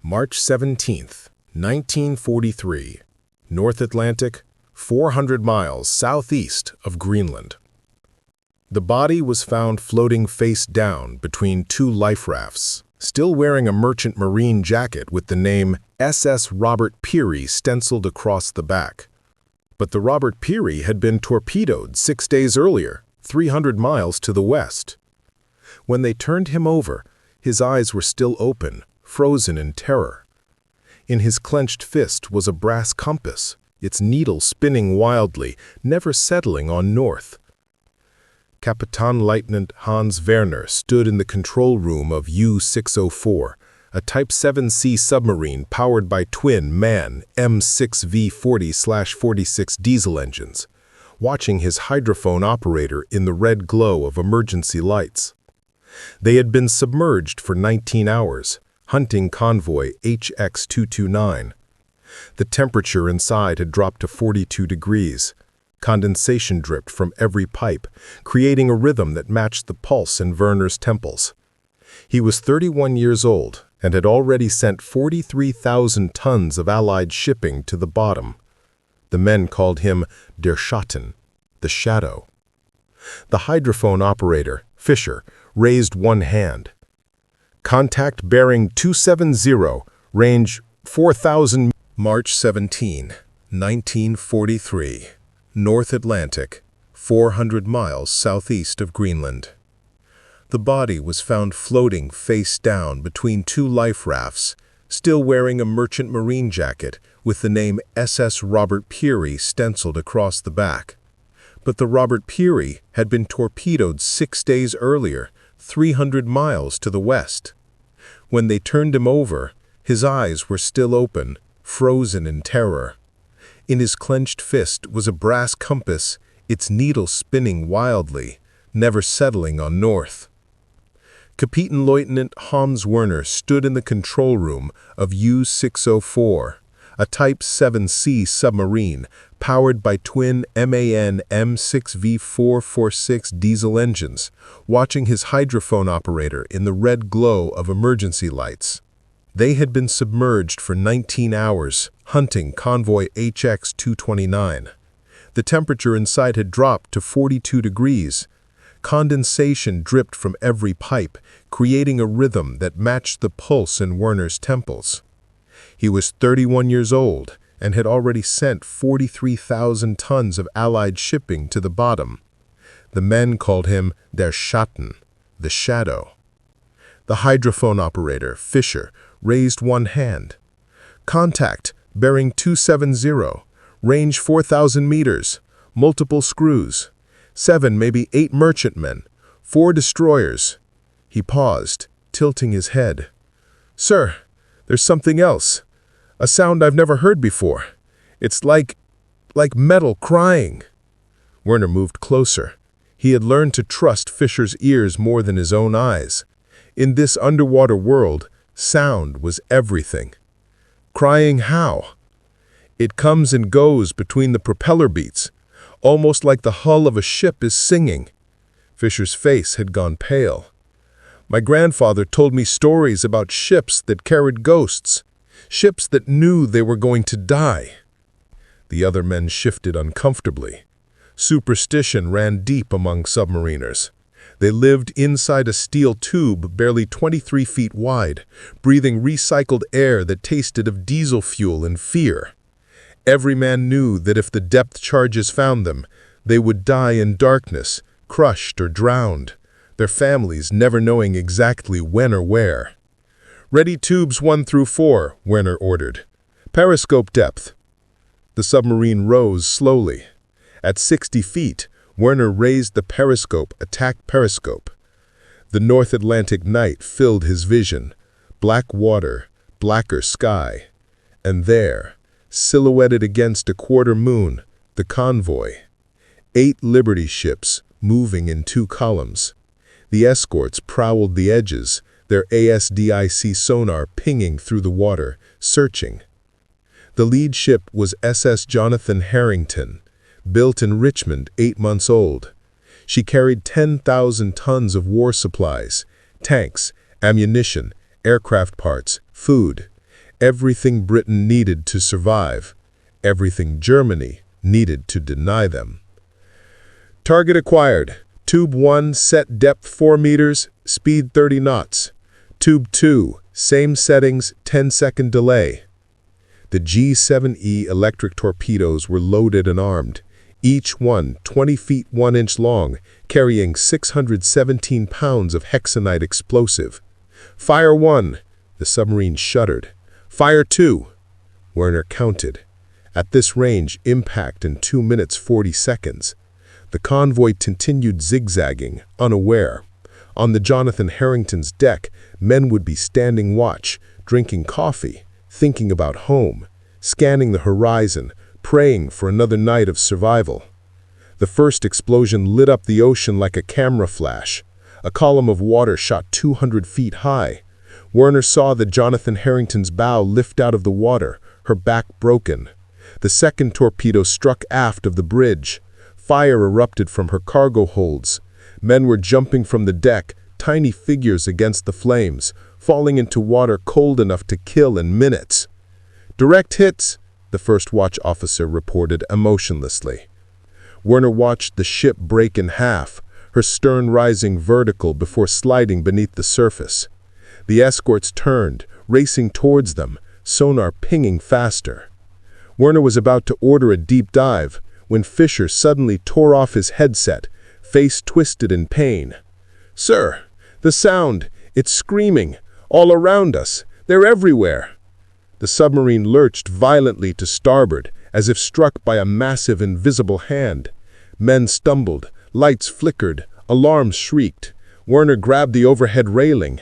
March 17, 1943, North Atlantic, 400 miles southeast of Greenland. The body was found floating face down between two life rafts, still wearing a merchant marine jacket with the name SS Robert Peary stenciled across the back. But the Robert Peary had been torpedoed 6 days earlier, 300 miles to the west. When they turned him over, his eyes were still open, frozen in terror. In his clenched fist was a brass compass, its needle spinning wildly, never settling on north. Kapitänleutnant Hans Werner stood in the control room of U-604, a Type 7C submarine powered by twin MAN M6V40/46 diesel engines, watching his hydrophone operator in the red glow of emergency lights. They had been submerged for 19 hours, hunting Convoy HX-229. The temperature inside had dropped to 42 degrees. Condensation dripped from every pipe, creating a rhythm that matched the pulse in Werner's temples. He was 31 years old and had already sent 43,000 tons of Allied shipping to the bottom. The men called him Der Schatten, the shadow. The hydrophone operator, Fischer, raised one hand. Contact bearing 270, range 4,000. March 17, 1943. North Atlantic, 400 miles southeast of Greenland. The body was found floating face down between two life rafts, still wearing a merchant marine jacket with the name SS Robert Peary stenciled across the back. But the Robert Peary had been torpedoed 6 days earlier, 300 miles to the west. When they turned him over, his eyes were still open, frozen in terror. In his clenched fist was a brass compass, its needle spinning wildly, never settling on north. Kapitänleutnant Hans Werner stood in the control room of U-604, a Type 7C submarine powered by twin MAN M6V446 diesel engines, watching his hydrophone operator in the red glow of emergency lights. They had been submerged for 19 hours, hunting Convoy HX-229. The temperature inside had dropped to 42 degrees. Condensation dripped from every pipe, creating a rhythm that matched the pulse in Werner's temples. He was 31 years old and had already sent 43,000 tons of Allied shipping to the bottom. The men called him Der Schatten, the shadow. The hydrophone operator, Fischer, raised one hand. Contact, bearing 270, range 4,000 meters, multiple screws, 7, maybe 8 merchantmen, 4 destroyers. He paused, tilting his head. Sir, there's something else. A sound I've never heard before. It's like metal crying. Werner moved closer. He had learned to trust Fischer's ears more than his own eyes. In this underwater world, sound was everything. Crying how? It comes and goes between the propeller beats, almost like the hull of a ship is singing. Fischer's face had gone pale. My grandfather told me stories about ships that carried ghosts, ships that knew they were going to die. The other men shifted uncomfortably. Superstition ran deep among submariners. They lived inside a steel tube barely 23 feet wide, breathing recycled air that tasted of diesel fuel and fear. Every man knew that if the depth charges found them, they would die in darkness, crushed or drowned, their families never knowing exactly when or where. Ready tubes 1 through 4, Werner ordered. Periscope depth. The submarine rose slowly. At 60 feet, Werner raised the periscope, attack periscope. The North Atlantic night filled his vision. Black water, blacker sky. And there, silhouetted against a quarter moon, the convoy. 8 Liberty ships, moving in 2 columns. The escorts prowled the edges, their ASDIC sonar pinging through the water, searching. The lead ship was SS Jonathan Harrington, built in Richmond, 8 months old. She carried 10,000 tons of war supplies, tanks, ammunition, aircraft parts, food, Everything Britain needed to survive, everything Germany needed to deny them. Target acquired. Tube 1, set depth 4 meters, speed 30 knots. Tube 2, same settings, 10-second delay. The G7E electric torpedoes were loaded and armed, each one 20 feet 1 inch long, carrying 617 pounds of hexanite explosive. Fire 1, the submarine shuddered. Fire 2, Werner counted. At this range, impact in 2 minutes 40 seconds. The convoy continued zigzagging, unaware. On the Jonathan Harrington's deck, men would be standing watch, drinking coffee, thinking about home, scanning the horizon, praying for another night of survival. The first explosion lit up the ocean like a camera flash. A column of water shot 200 feet high. Werner saw the Jonathan Harrington's bow lift out of the water, her back broken. The second torpedo struck aft of the bridge. Fire erupted from her cargo holds. Men were jumping from the deck, tiny figures against the flames, falling into water cold enough to kill in minutes. "Direct hits," the first watch officer reported emotionlessly. Werner watched the ship break in half, her stern rising vertical before sliding beneath the surface. The escorts turned, racing towards them, sonar pinging faster. Werner was about to order a deep dive when Fisher suddenly tore off his headset, face twisted in pain. "Sir, the sound, it's screaming, all around us, they're everywhere." The submarine lurched violently to starboard, as if struck by a massive invisible hand. Men stumbled, lights flickered, alarms shrieked. Werner grabbed the overhead railing.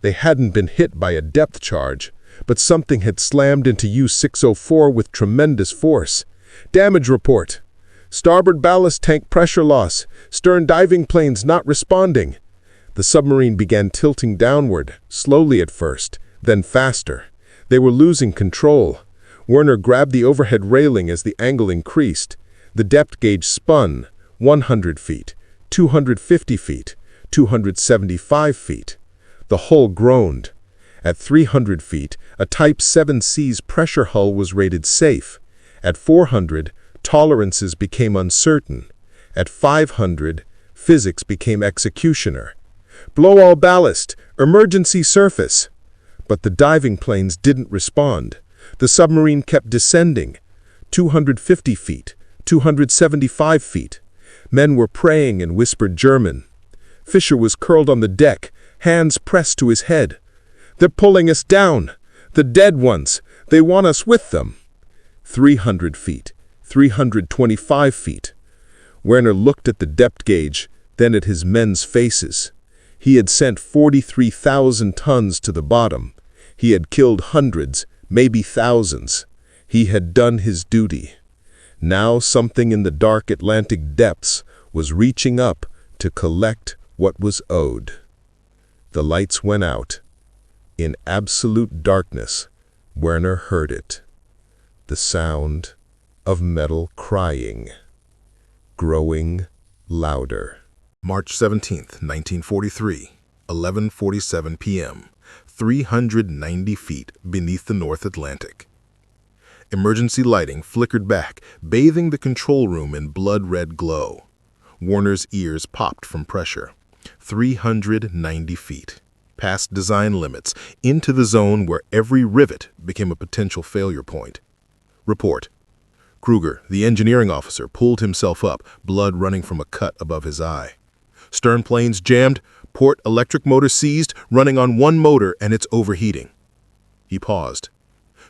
They hadn't been hit by a depth charge, but something had slammed into U-604 with tremendous force. "Damage report. Starboard ballast tank pressure loss. Stern diving planes not responding." The submarine began tilting downward, slowly at first, then faster. They were losing control. Werner grabbed the overhead railing as the angle increased. The depth gauge spun, 100 feet, 250 feet, 275 feet. The hull groaned. At 300 feet, a Type 7C's pressure hull was rated safe. At 400, tolerances became uncertain. At 500, physics became executioner. "Blow all ballast, emergency surface." But the diving planes didn't respond. The submarine kept descending. 250 feet, 275 feet. Men were praying in whispered German. Fisher was curled on the deck, hands pressed to his head. "They're pulling us down. The dead ones. They want us with them." 300 feet, 325 feet. Werner looked at the depth gauge, then at his men's faces. He had sent 43,000 tons to the bottom. He had killed hundreds, maybe thousands. He had done his duty. Now something in the dark Atlantic depths was reaching up to collect what was owed. The lights went out. In absolute darkness, Werner heard it. The sound of metal crying, growing louder. March 17th, 1943, 11:47 p.m., 390 feet beneath the North Atlantic. Emergency lighting flickered back, bathing the control room in blood-red glow. Werner's ears popped from pressure. 390 feet, past design limits, into the zone where every rivet became a potential failure point. Report. Kruger, the engineering officer, pulled himself up, blood running from a cut above his eye. "Stern planes jammed, port electric motor seized, running on one motor and it's overheating." He paused.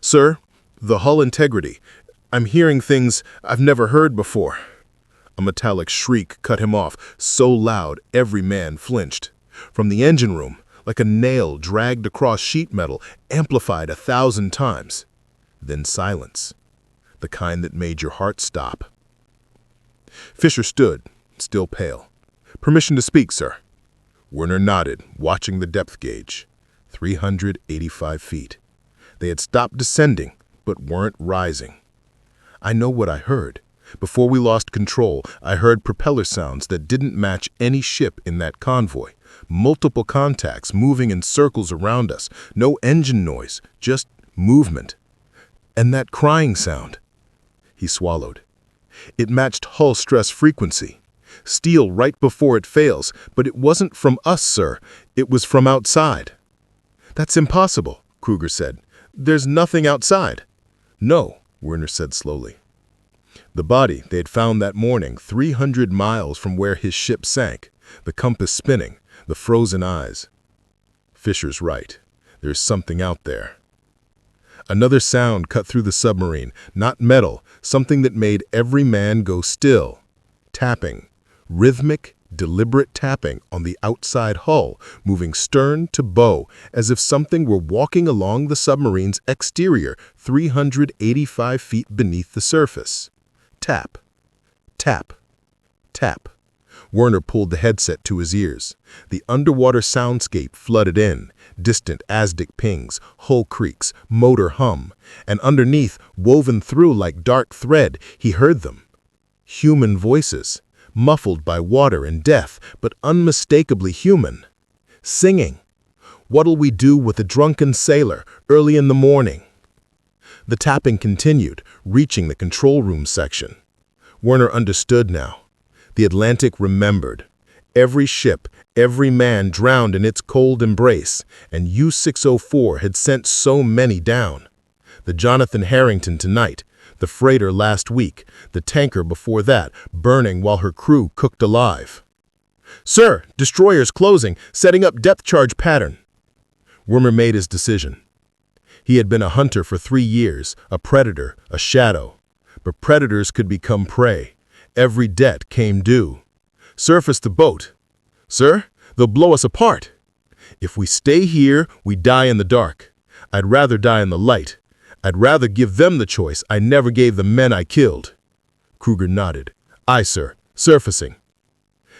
"Sir, the hull integrity. I'm hearing things I've never heard before." A metallic shriek cut him off, so loud every man flinched. From the engine room, like a nail dragged across sheet metal, amplified 1,000 times. Then silence, the kind that made your heart stop. Fisher stood, still pale. "Permission to speak, sir." Werner nodded, watching the depth gauge. 385 feet. They had stopped descending, but weren't rising. "I know what I heard. Before we lost control, I heard propeller sounds that didn't match any ship in that convoy. Multiple contacts moving in circles around us. No engine noise, just movement, and that crying sound. He swallowed. It matched hull stress frequency. Steel right before it fails, but it wasn't from us, sir. It was from outside. That's impossible, Kruger said. There's nothing outside. No, Werner said slowly. The body they had found that morning, 300 miles from where his ship sank, the compass spinning, the frozen eyes. Fisher's right. There's something out there. Another sound cut through the submarine, not metal, something that made every man go still. Tapping. Rhythmic, deliberate tapping on the outside hull, moving stern to bow, as if something were walking along the submarine's exterior, 385 feet beneath the surface. Tap. Tap. Tap. Werner pulled the headset to his ears. The underwater soundscape flooded in, distant Aztec pings, hull creaks, motor hum, and underneath, woven through like dark thread, he heard them. Human voices, muffled by water and death, but unmistakably human. Singing. What'll we do with a drunken sailor early in the morning? The tapping continued, reaching the control room section. Werner understood now. The Atlantic remembered. Every ship, every man drowned in its cold embrace, and U-604 had sent so many down. The Jonathan Harrington tonight, the freighter last week, the tanker before that, burning while her crew cooked alive. Sir, destroyers closing, setting up depth charge pattern. Werner made his decision. He had been a hunter for 3 years, a predator, a shadow. But predators could become prey. Every debt came due. Surface the boat. Sir, they'll blow us apart. If we stay here, we die in the dark. I'd rather die in the light. I'd rather give them the choice I never gave the men I killed. Kruger nodded. Aye, sir. Surfacing.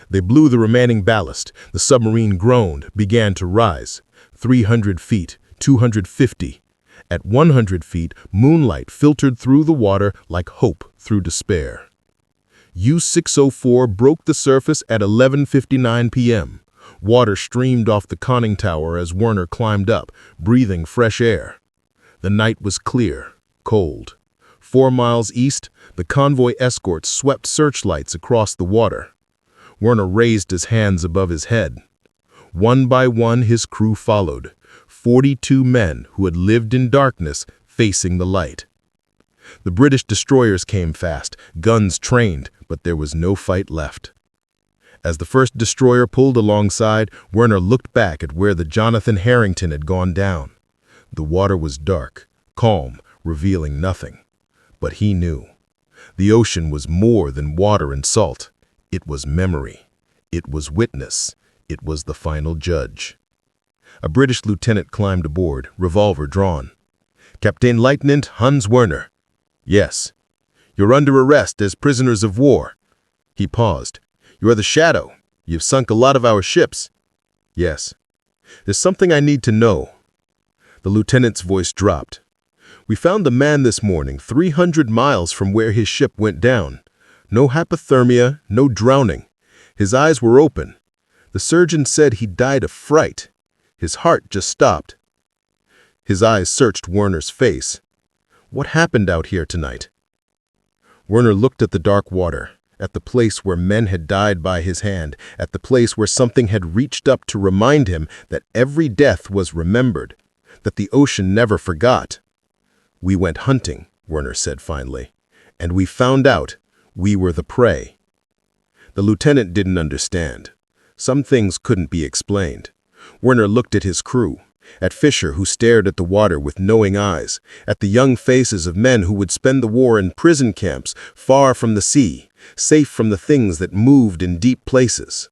They blew the remaining ballast. The submarine groaned, began to rise. 300 feet, 250. At 100 feet, moonlight filtered through the water like hope through despair. U-604 broke the surface at 11:59 p.m. Water streamed off the conning tower as Werner climbed up, breathing fresh air. The night was clear, cold. 4 miles east, the convoy escorts swept searchlights across the water. Werner raised his hands above his head. One by one his crew followed, 42 men who had lived in darkness facing the light. The British destroyers came fast, guns trained, but there was no fight left. As the first destroyer pulled alongside, Werner looked back at where the Jonathan Harrington had gone down. The water was dark, calm, revealing nothing. But he knew. The ocean was more than water and salt. It was memory. It was witness. It was the final judge. A British lieutenant climbed aboard, revolver drawn. Kapitänleutnant Hans Werner. Yes. You're under arrest as prisoners of war. He paused. You are the Shadow. You've sunk a lot of our ships. Yes. There's something I need to know. The lieutenant's voice dropped. We found the man this morning 300 miles from where his ship went down. No hypothermia, no drowning. His eyes were open. The surgeon said he died of fright. His heart just stopped. His eyes searched Werner's face. What happened out here tonight? Werner looked at the dark water, at the place where men had died by his hand, at the place where something had reached up to remind him that every death was remembered, that the ocean never forgot. We went hunting, Werner said finally, and we found out we were the prey. The lieutenant didn't understand. Some things couldn't be explained. Werner looked at his crew, at Fisher, who stared at the water with knowing eyes, at the young faces of men who would spend the war in prison camps far from the sea, safe from the things that moved in deep places.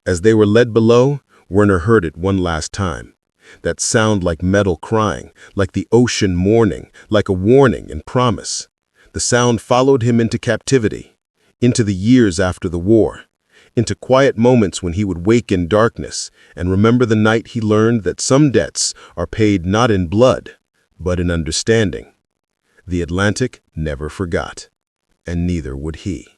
As they were led below, Werner heard it one last time. That sound like metal crying, like the ocean mourning, like a warning and promise. The sound followed him into captivity, into the years after the war, into quiet moments when he would wake in darkness and remember the night he learned that some debts are paid not in blood, but in understanding. The Atlantic never forgot, and neither would he.